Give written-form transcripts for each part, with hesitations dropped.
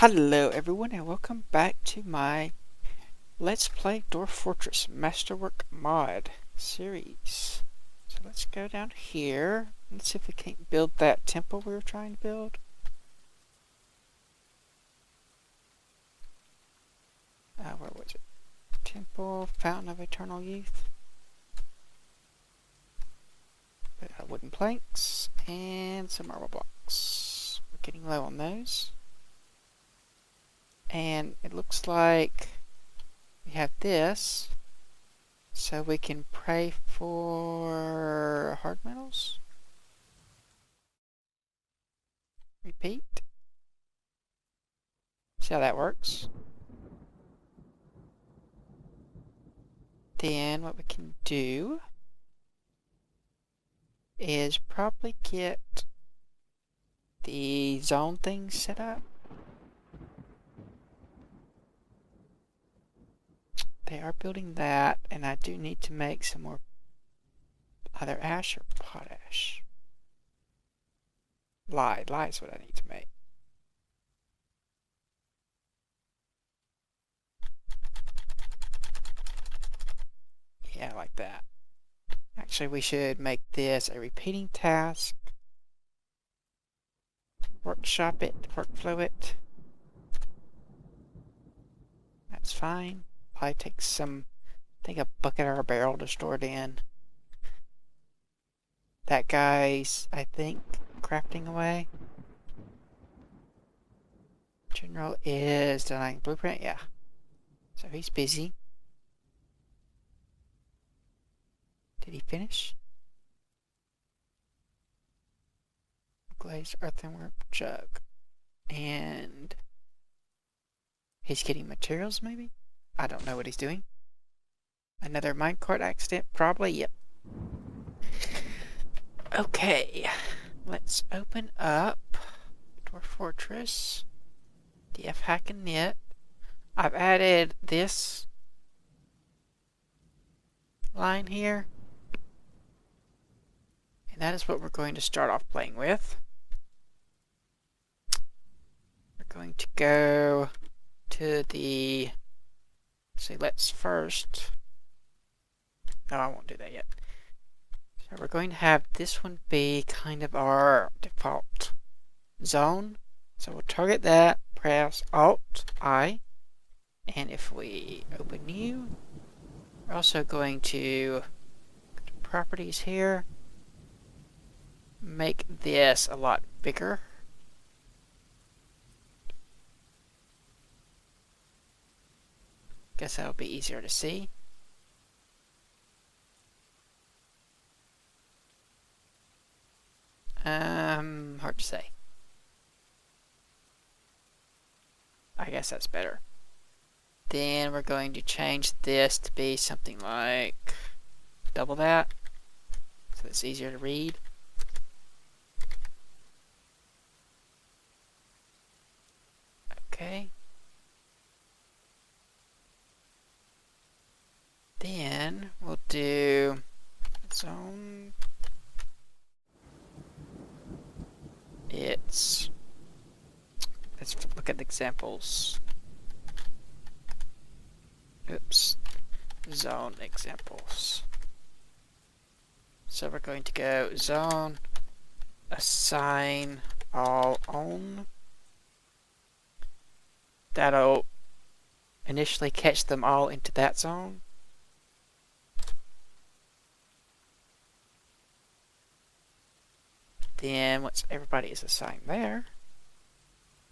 Hello everyone and welcome back to my Let's Play Dwarf Fortress Masterwork mod series. So let's go down here. Let's see if we can't build that temple we were trying to build. Where was it? Temple, Fountain of Eternal Youth. Wooden planks and some marble blocks. We're getting low on those. And it looks like we have this, so we can pray for hard metals. Repeat. See how that works. Then what we can do is probably get the zone thing set up. They are building that, and I do need to make some more either ash or potash. Lye is what I need to make. Yeah, like that. Actually, we should make this a repeating task. Workshop it, workflow it. That's fine. Probably take a bucket or a barrel to store it in. That guy's, I think, crafting away. General is designing blueprint, yeah. So he's busy. Did he finish? Glazed earthenware jug. And he's getting materials, maybe? I don't know what he's doing. Another minecart accident? Probably, yep. Okay, let's open up Dwarf Fortress. DF hack and knit. I've added this line here. And that is what we're going to start off playing with. We're going to go to the... See, let's first... No, I won't do that yet. So we're going to have this one be kind of our default zone. So we'll target that, press Alt-I, and if we open new, we're also going to go to properties here, make this a lot bigger. Guess that'll be easier to see. Hard to say. I guess that's better. Then we're going to change this to be something like double that, so it's easier to read. Okay. Then we'll do zone. Let's look at the examples. Oops. Zone examples. So we're going to go zone, assign all on. That'll initially catch them all into that zone. Then once everybody is assigned there,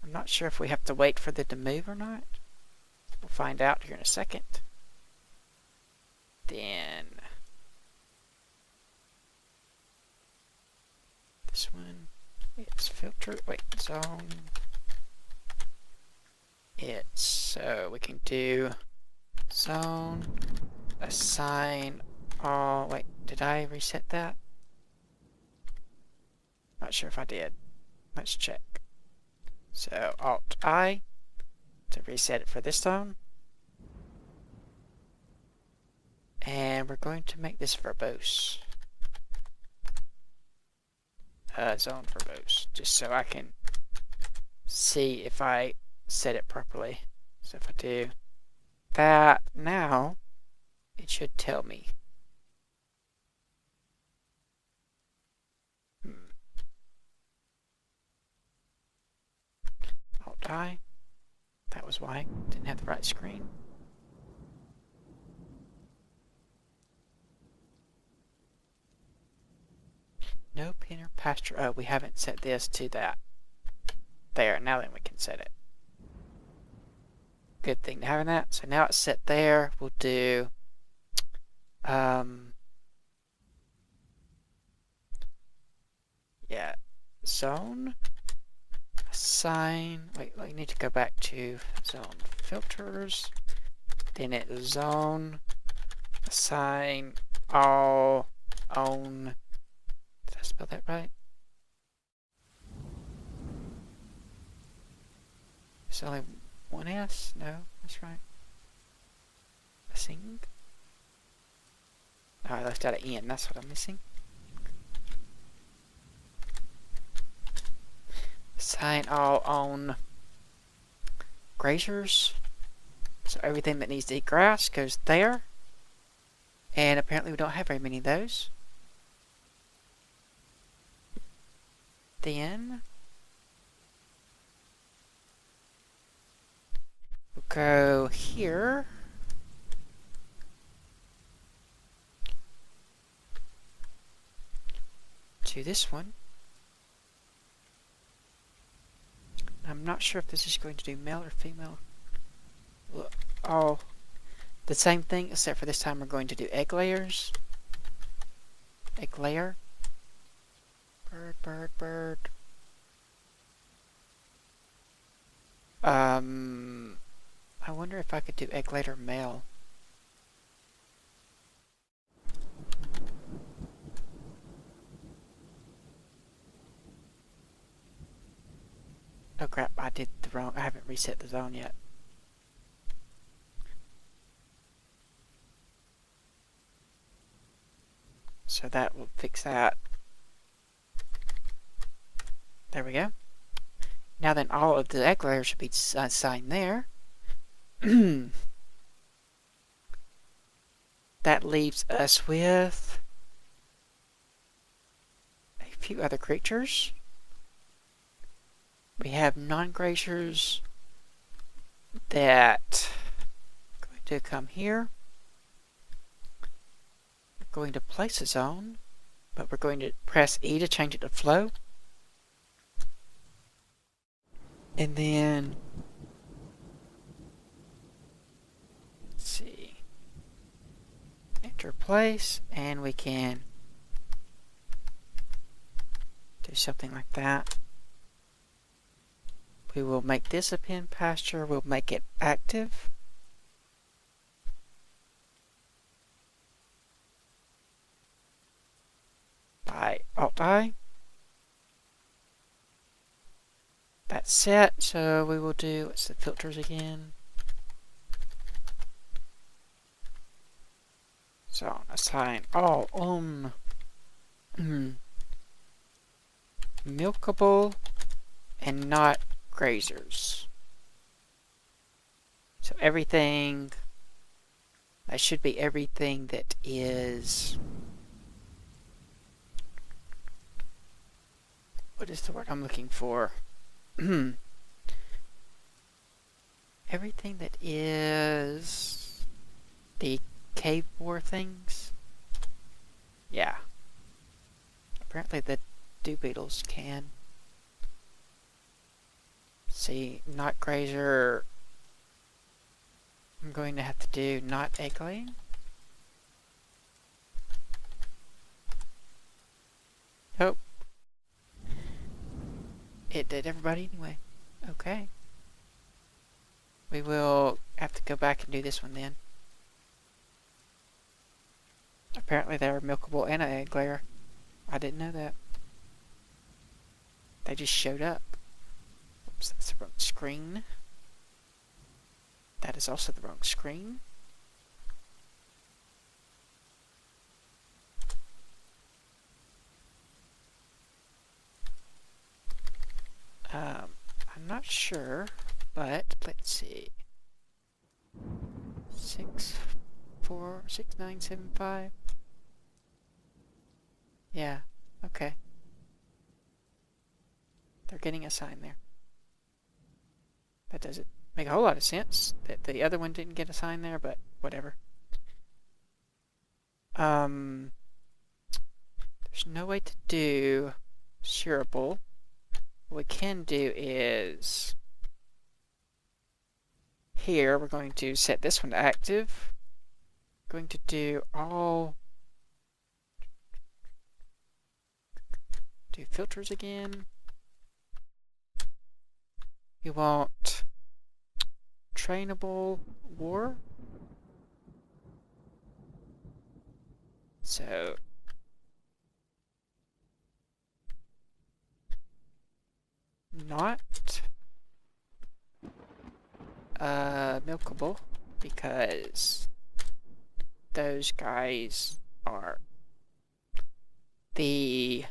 I'm not sure if we have to wait for them to move or not. We'll find out here in a second. Then this one, it's filter, wait, zone. So we can do zone, assign all, wait, did I reset that? Not sure if I did. Let's check. So Alt-I to reset it for this zone. And we're going to make this verbose. Zone verbose. Just so I can see if I set it properly. So if I do that now, it should tell me. Alt I. That was why. Didn't have the right screen. No pinner pasture. Oh, we haven't set this to that. There, now then we can set it. Good thing to having that. So now it's set there. We'll do yeah, zone, assign, wait, we need to go back to zone filters, then it's zone, assign, all, own, did I spell that right? It's only one S? No, that's right. Missing? Oh, I left out an N, that's what I'm missing. Assign all on grazers. So everything that needs to eat grass goes there. And apparently we don't have very many of those. Then we'll go here. To this one. I'm not sure if this is going to do male or female. Oh, the same thing, except for this time we're going to do egg layers. Egg layer. Bird, bird, bird. I wonder if I could do egg layer male. Oh crap, I did the wrong, I haven't reset the zone yet. So that will fix that. There we go. Now then all of the egg layers should be assigned there. That leaves us with a few other creatures. We have non-grazers that are going to come here. We're going to place a zone, but we're going to press E to change it to flow. And then, let's see, enter place, and we can do something like that. We will make this a pen pasture. We'll make it active. By Alt-I. That's set, so we will do, what's the filters again? So, assign all on milkable and not grazers. So everything, that should be everything that is, what is the word I'm looking for? Everything that is the cave boar things. Yeah. Apparently the dew beetles can. See, not grazer. I'm going to have to do not egg laying. Oh. It did everybody anyway. Okay. We will have to go back and do this one then. Apparently they're milkable and an egg layer. I didn't know that. They just showed up. Oops, that's the wrong screen. That is also the wrong screen. I'm not sure But let's see. 64975. Yeah, okay. They're getting a sign there. That doesn't make a whole lot of sense that the other one didn't get a sign there, but whatever. There's no way to do shareable. What we can do is here we're going to set this one to active. We're going to do all filters again. You want trainable war. So not milkable, because those guys are the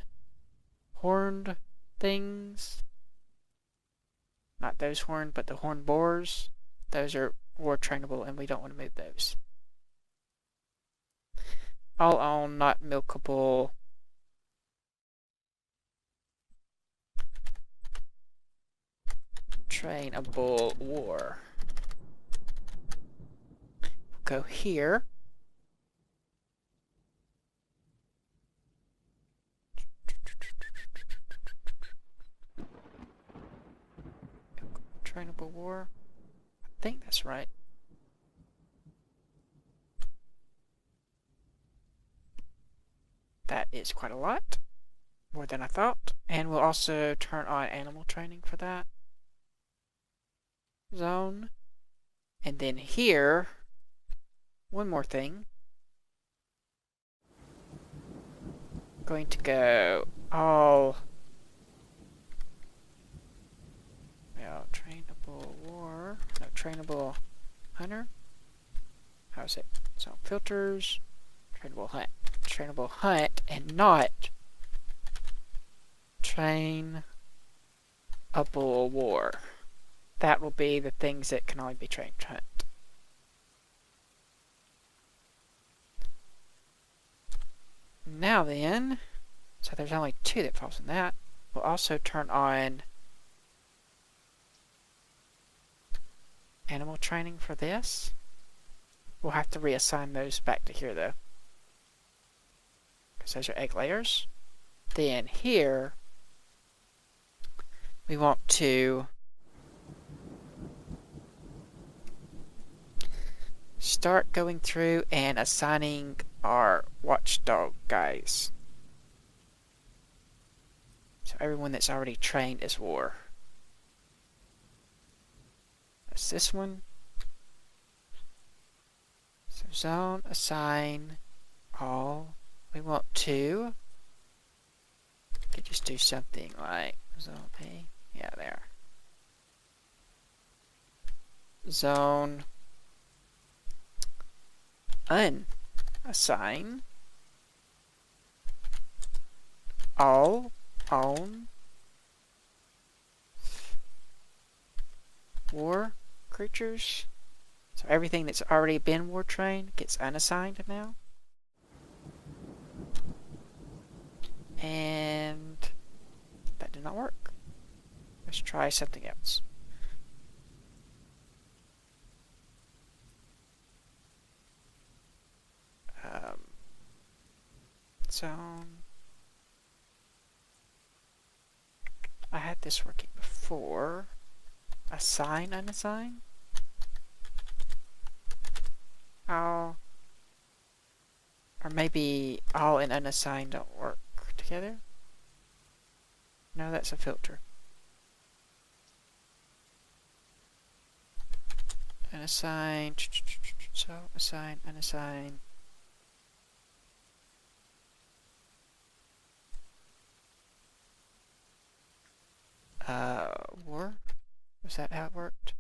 horned things. Not those horned, but the horned boars. Those are war trainable, and we don't want to move those. All on not milkable. Trainable war. Go here. Trainable war. I think that's right. That is quite a lot. More than I thought. And we'll also turn on animal training for that zone. And then here, one more thing. Going to go all trainable war, no, trainable hunter. How's it? So filters, trainable hunt, and not trainable war. That will be the things that can only be trained to hunt. Now then, so there's only 2 that falls in that. We'll also turn on animal training for this. We'll have to reassign those back to here though, because those are egg layers. Then here, we want to start going through and assigning our watchdog guys. So everyone that's already trained is war. That's this one. So zone, assign, all. We want to. We could just do something like zone A. Yeah, there. Zone unassign all on war creatures. So everything that's already been war trained gets unassigned now. And that did not work. Let's try something else. Zone. I had this working before. Assign, unassign. All, or maybe all and unassigned don't work together. No, that's a filter. Unassign. So assign, unassign. War? Was that how it worked?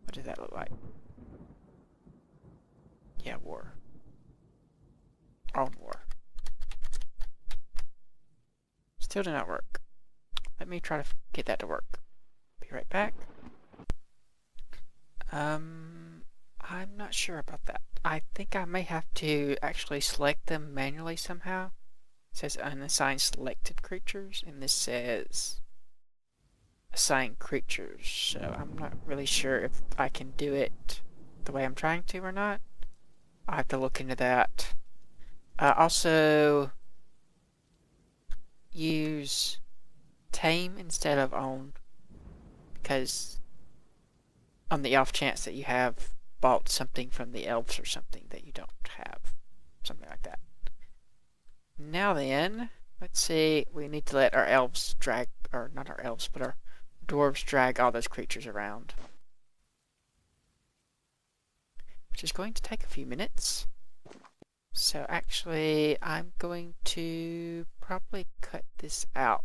What did that look like? Yeah, war. On war. Still did not work. Let me try to get that to work. Be right back. I'm not sure about that. I think I may have to actually select them manually somehow. It says unassign selected creatures, and this says assign creatures. So I'm not really sure if I can do it the way I'm trying to or not. I'll have to look into that. Also, use tame instead of own, because on the off chance that you have bought something from the elves or something that you don't have. Something like that. Now then, let's see, we need to let our elves drag, or not our elves, but our dwarves drag all those creatures around. Which is going to take a few minutes. So actually, I'm going to probably cut this out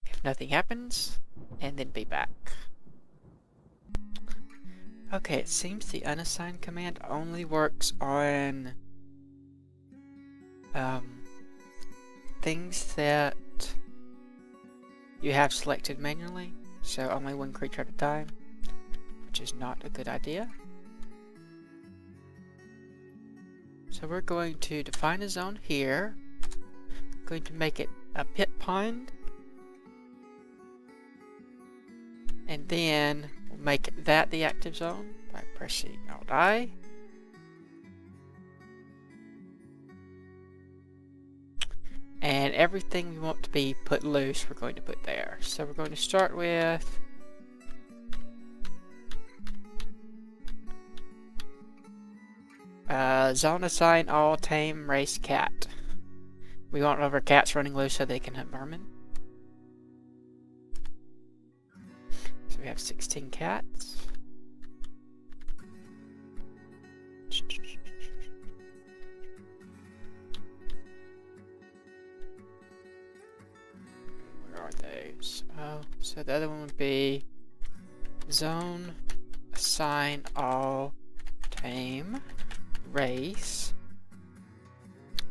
if nothing happens, and then be back. Okay, it seems the unassigned command only works on things that you have selected manually, so only one creature at a time, which is not a good idea. So we're going to define a zone here, going to make it a pit pond, and then we'll make that the active zone by pressing Alt-I. And everything we want to be put loose, we're going to put there. So we're going to start with zone assign all tame race cat. We want all of our cats running loose so they can hunt vermin. So we have 16 cats. Where are those? Oh, so the other one would be zone assign all tame race.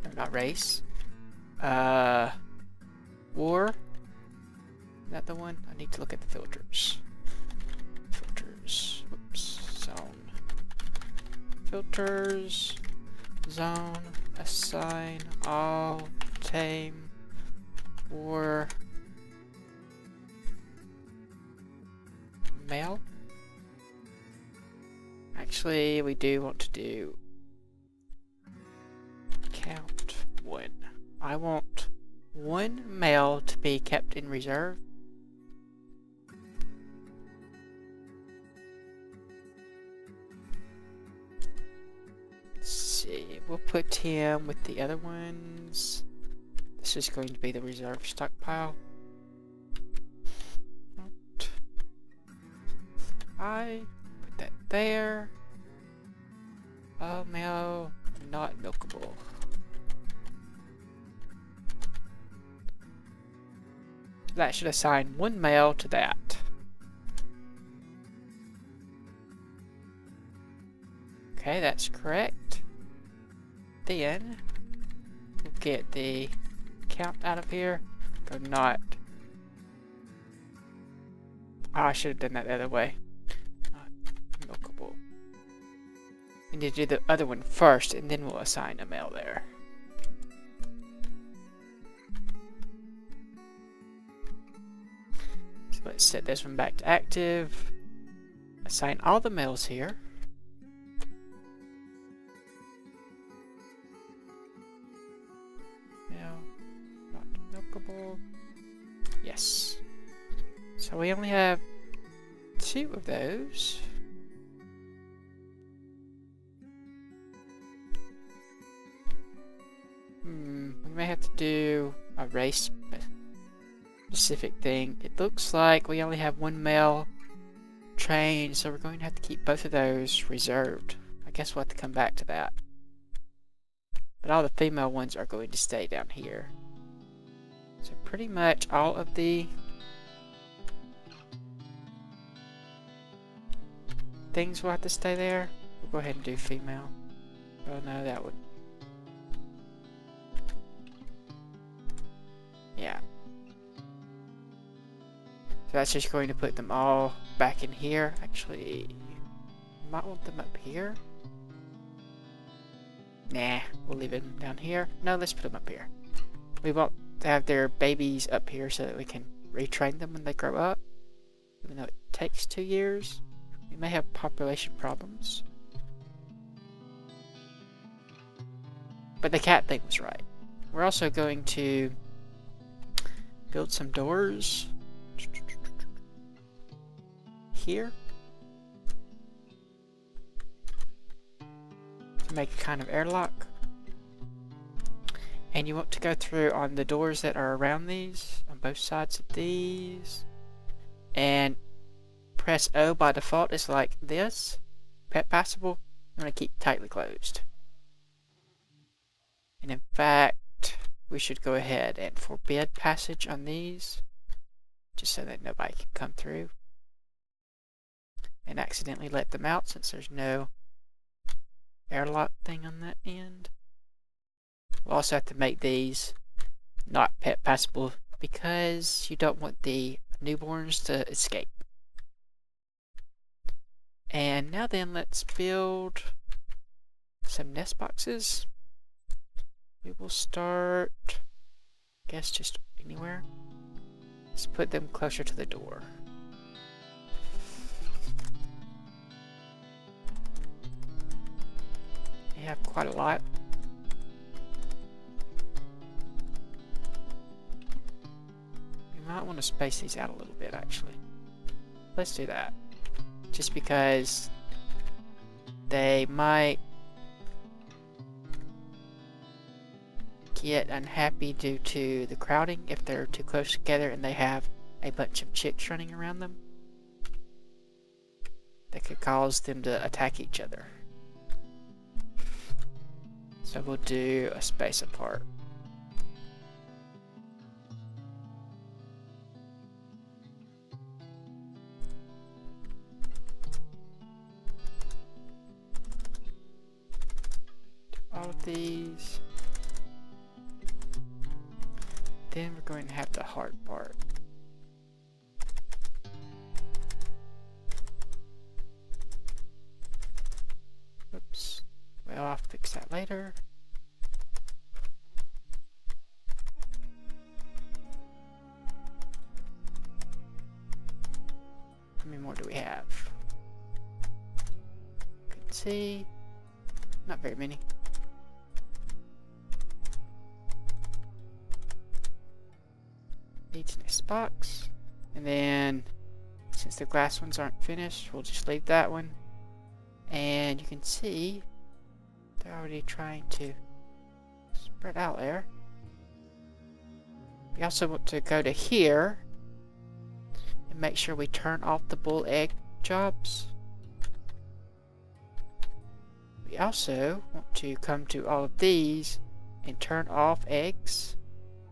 No, not race. War. Is that the one? I need to look at the filters. Filters. Whoops. Zone. Filters. Zone. Assign all tame war. Male. Actually, we do want to do count 1. I want 1 male to be kept in reserve. Let's see, we'll put him with the other ones. This is going to be the reserve stockpile. I put that there. Oh, male, not milkable. That should assign 1 male to that. Okay, that's correct. Then we'll get the count out of here. Go not. Oh, I should have done that the other way. Not milkable. We need to do the other one first, and then we'll assign a male there. So let's set this one back to active. Assign all the males here. Male, not milkable. Yes. So we only have 2 of those. We may have to do a race specific thing. It looks like we only have 1 male trained, so we're going to have to keep both of those reserved. I guess we'll have to come back to that. But all the female ones are going to stay down here. So pretty much all of the things will have to stay there. We'll go ahead and do female. Oh no, that would... Yeah. that's just going to put them all back in here. Actually, you might want them up here. Nah, we'll leave them down here. No, let's put them up here. We want to have their babies up here so that we can retrain them when they grow up. Even though it takes 2 years, we may have population problems. But the cat thing was right. We're also going to build some doors here to make a kind of airlock. And you want to go through on the doors that are around these, on both sides of these, and press O by default is like this. Pet passable, I'm going to keep tightly closed. And in fact, we should go ahead and forbid passage on these, just so that nobody can come through and accidentally let them out, since there's no airlock thing on that end. We'll also have to make these not pet passable because you don't want the newborns to escape. And now then, let's build some nest boxes. We will start, I guess, just anywhere. Let's put them closer to the door. We have quite a lot. We might want to space these out a little bit, actually. Let's do that. Just because they might get unhappy due to the crowding if they're too close together and they have a bunch of chicks running around them. That could cause them to attack each other. So we'll do a space apart. All of these. Then we're going to have the hard part. Oops. Well, I'll fix that later. How many more do we have? Couldn't see. Not very many. Needs nest box. And then, since the glass ones aren't finished, we'll just leave that one. And you can see they're already trying to spread out there. We also want to go to here and make sure we turn off the bull egg jobs. We also want to come to all of these and turn off eggs.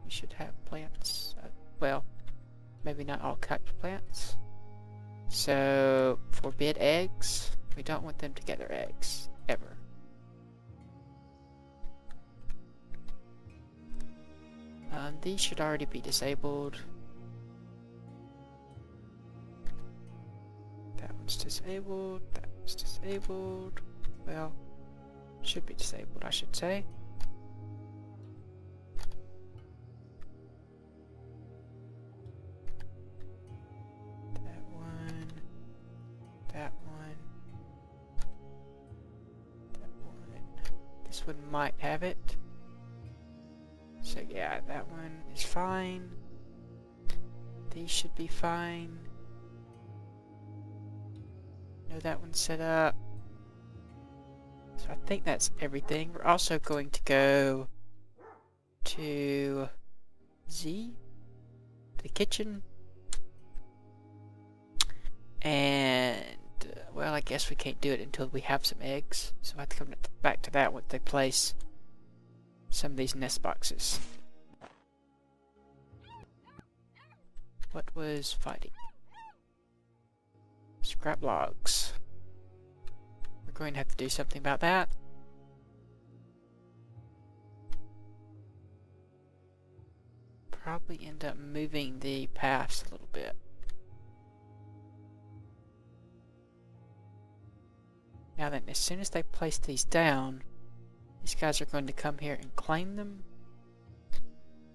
We should have plants. Well, maybe not all types of plants. So, forbid eggs. We don't want them to get their eggs, ever. These should already be disabled. That one's disabled, that one's disabled. Well, should be disabled, I should say. That one. That one. That one. This one might have it. So yeah, that one is fine. These should be fine. No, that one's set up. So I think that's everything. We're also going to go to the kitchen. And, well, I guess we can't do it until we have some eggs. So I have to come back to that once they place some of these nest boxes. What was fighting? Scrap logs. We're going to have to do something about that. Probably end up moving the paths a little bit. Now then, as soon as they place these down, these guys are going to come here and claim them.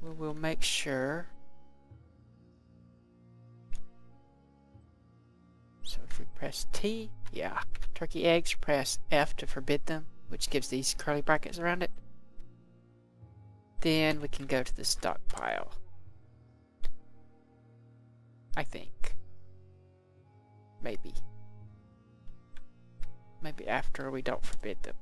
We'll make sure. So if we press T, yeah, turkey eggs, press F to forbid them, which gives these curly brackets around it. Then we can go to the stockpile. I think. Maybe. Maybe after we don't forbid them.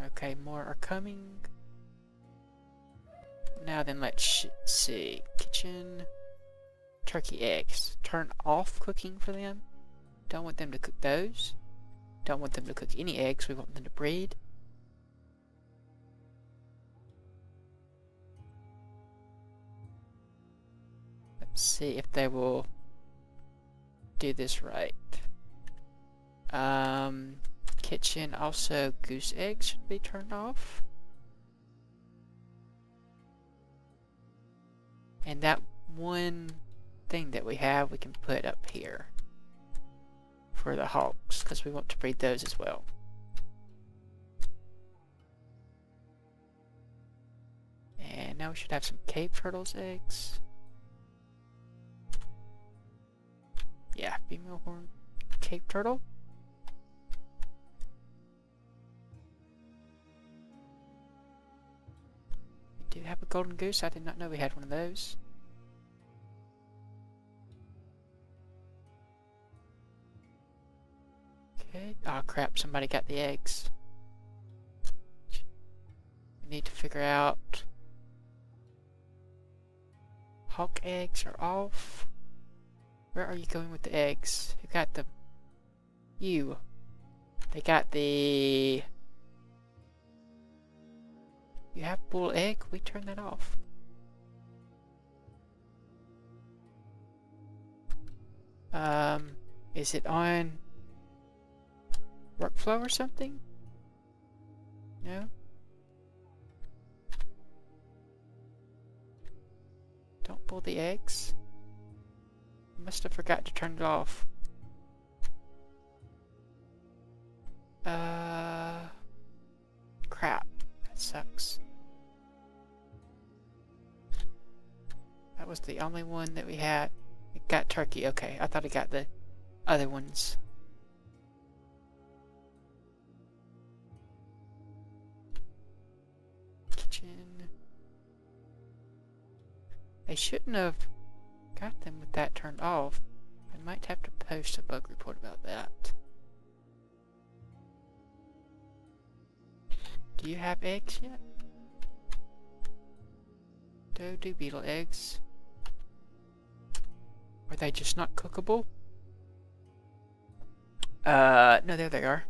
Okay, more are coming. Now then, let's see. Kitchen. Turkey eggs. Turn off cooking for them. Don't want them to cook those. Don't want them to cook any eggs. We want them to breed. Let's see if they will do this right. Kitchen, also goose eggs should be turned off. And that one thing that we have, we can put up here for the hogs, because we want to breed those as well. And now we should have some cave turtles eggs. Yeah, female horn cave turtle. We do have a golden goose. I did not know we had one of those. Okay. Oh crap, somebody got the eggs. We need to figure out. Hawk eggs are off. Where are you going with the eggs? Who got them? You. They got the... You have bull egg? We turn that off. Is it on workflow or something? No? Don't pull the eggs. Must have forgot to turn it off. Crap. That sucks. That was the only one that we had. It got turkey. Okay, I thought it got the other ones. Kitchen. They shouldn't have got them with that turned off. I might have to post a bug report about that. Do you have eggs yet? Do beetle eggs. Are they just not cookable? No, there they are.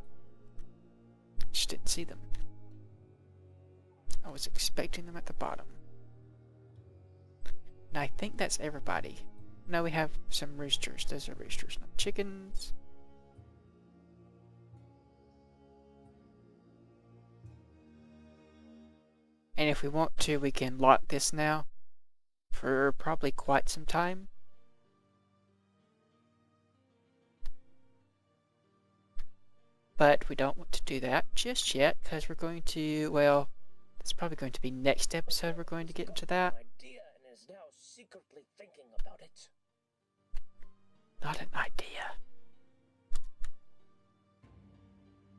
Just didn't see them. I was expecting them at the bottom. And I think that's everybody. No, we have some roosters. Those are roosters, not chickens. And if we want to, we can lock this now for probably quite some time. But we don't want to do that just yet, because we're going to, well, it's probably going to be next episode we're going to get into that. Is now secretly thinking about it. Not an idea.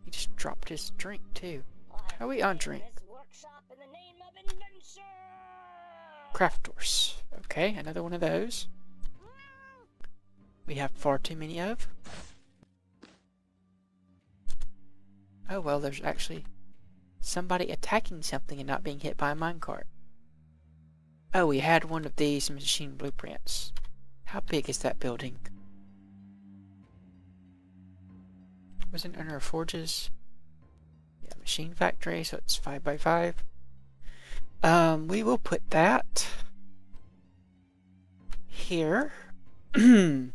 He just dropped his drink too. How are we on drink? Craftors. Okay, another one of those. We have far too many of. Oh well, there's actually somebody attacking something and not being hit by a minecart. Oh, we had one of these machine blueprints. How big is that building? Was it under forges? Yeah, machine factory, so it's 5 by 5. We will put that here. We're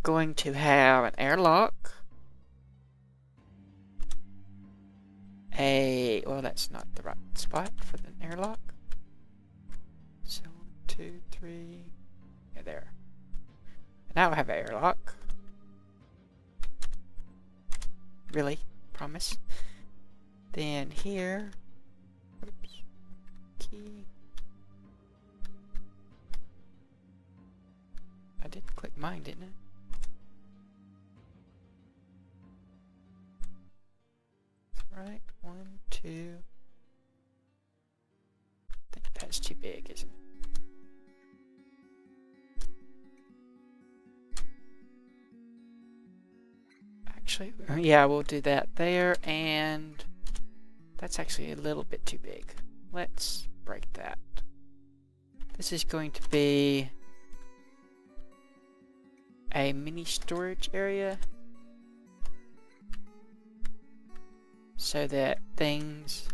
going to have an airlock. Well, that's not the right spot for the airlock. So 1, 2, 3. Right there. Now I have an airlock. Really? Promise? Then here. Oops. Key. I did click mine, didn't I? Right, 1, 2. I think that's too big, isn't it? Actually, yeah, we'll do that there, and that's actually a little bit too big. Let's break that. This is going to be a mini storage area so that things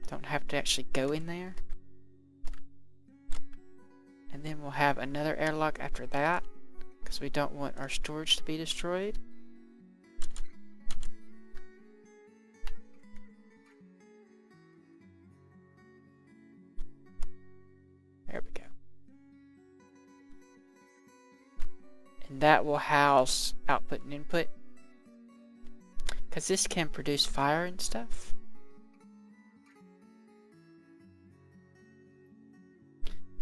don't have to actually go in there. And then we'll have another airlock after that because we don't want our storage to be destroyed. There we go. And that will house output and input. Because this can produce fire and stuff.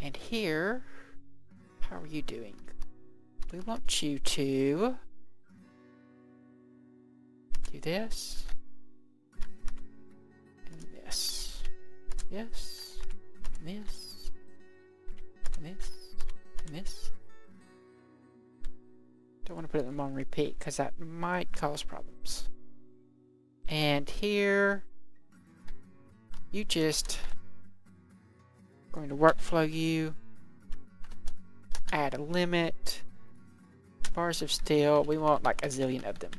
And here, how are you doing? We want you to do this. And this. This. And this. And this. And this. Don't want to put them on repeat because that might cause problems. And here, you just going to workflow you, add a limit, bars of steel, we want like a zillion of them.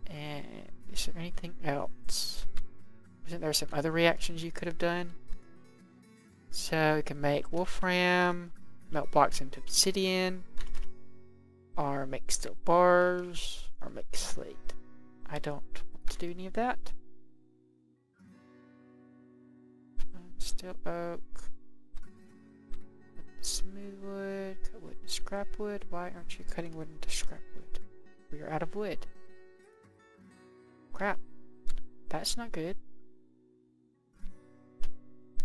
And is there anything else? Isn't there some other reactions you could have done? So we can make wolfram, melt blocks into obsidian, or make steel bars, or make slate. I don't want to do any of that. Steel oak, smooth wood, cut wood and scrap wood. Why aren't you cutting wood into scrap wood? We are out of wood. Crap. That's not good.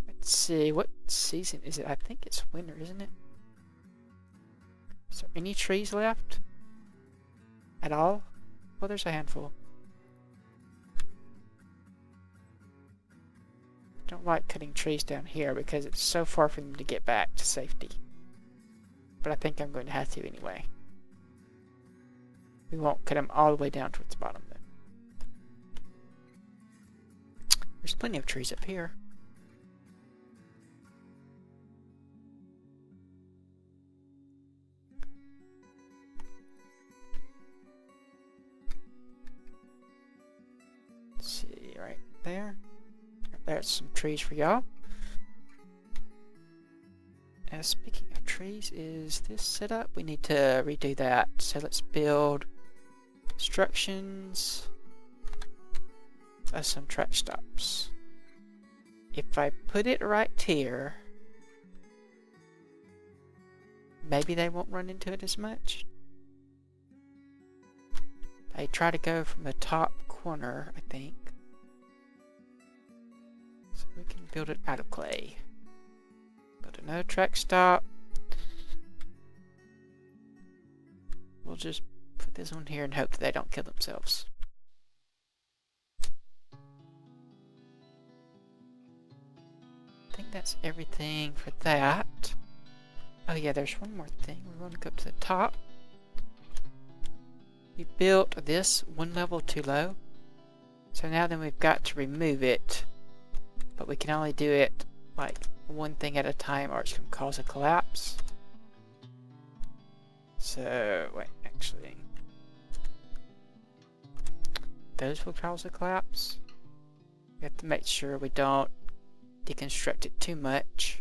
Let's see, what season is it? I think it's winter, isn't it? Is there any trees left? At all? Well, there's a handful. I don't like cutting trees down here because it's so far for them to get back to safety. But I think I'm going to have to anyway. We won't cut them all the way down towards the bottom though. There's plenty of trees up here. Let's see, right there. There's some trees for y'all. Speaking of trees, is this set up? We need to redo that. So let's build instructions of some track stops. If I put it right here, maybe they won't run into it as much. They try to go from the top corner, I think. So we can build it out of clay. Build another track stop. We'll just put this one here and hope that they don't kill themselves. I think that's everything for that. Oh yeah, there's one more thing. We want to go up to the top. We built this one level too low. So now then we've got to remove it. But we can only do it like one thing at a time or it's going to cause a collapse. So, wait, actually. Those will cause a collapse. We have to make sure we don't deconstruct it too much.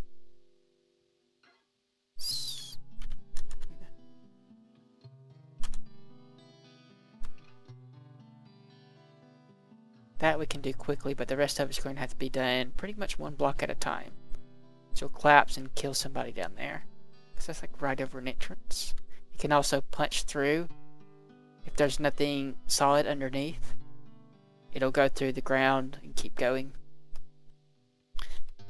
That we can do quickly, but the rest of it's going to have to be done pretty much one block at a time. So collapse and kill somebody down there. Because that's like right over an entrance. You can also punch through. If there's nothing solid underneath, it'll go through the ground and keep going.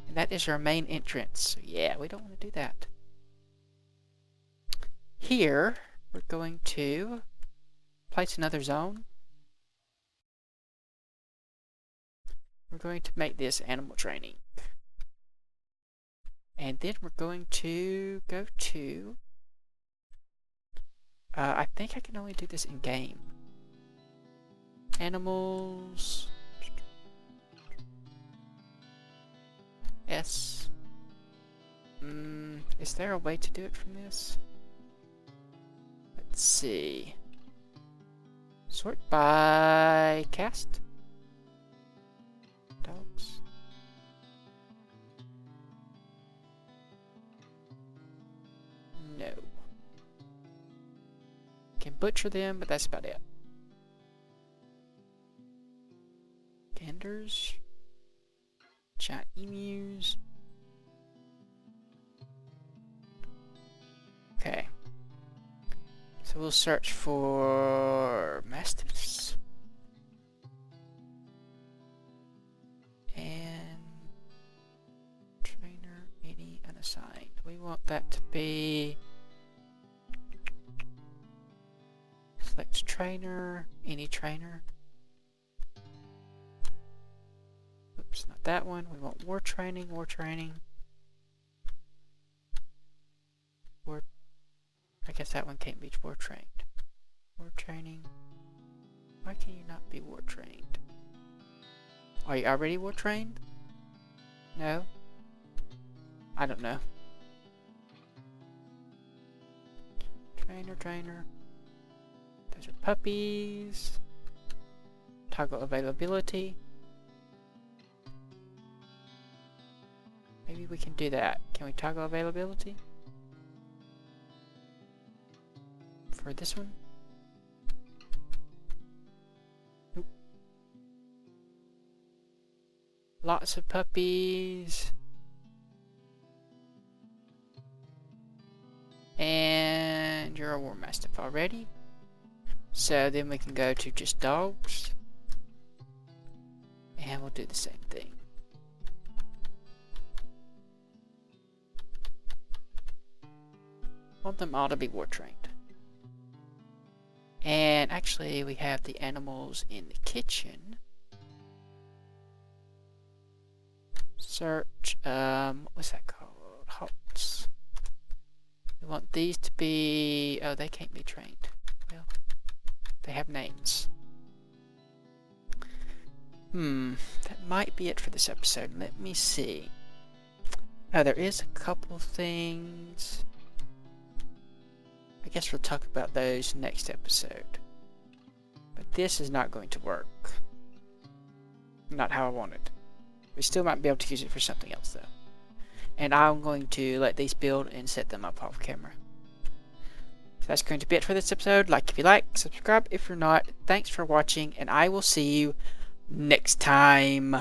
And that is our main entrance. So yeah, we don't want to do that. Here, we're going to place another zone. We're going to make this animal training. And then we're going to go to... I think I can only do this in game. Animals... S. Is there a way to do it from this? Let's see. Sort by cast. Dogs. No. Can butcher them, but that's about it. Ganders. Giant emus. Okay. So we'll search for mastiffs. And trainer, any unassigned. We want that to be select trainer, any trainer. Oops, not that one. We want war training, war training. War. I guess that one can't be war trained. War training. Why can you not be war trained? Are you already war trained? No? I don't know. Trainer, trainer. Those are puppies. Toggle availability. Maybe we can do that. Can we toggle availability? For this one? Nope. Lots of puppies. And you're a war mastiff already. So then we can go to just dogs. And we'll do the same thing. Want them all to be war trained. And actually we have the animals in the kitchen. Search, what was that called? Halts. We want these to be, oh, they can't be trained. Well, they have names. That might be it for this episode. Let me see. Oh, there is a couple things. I guess we'll talk about those next episode. But this is not going to work. Not how I wanted. We still might be able to use it for something else though. And I'm going to let these build and set them up off camera. So that's going to be it for this episode. Like if you like, subscribe if you're not. Thanks for watching, and I will see you next time.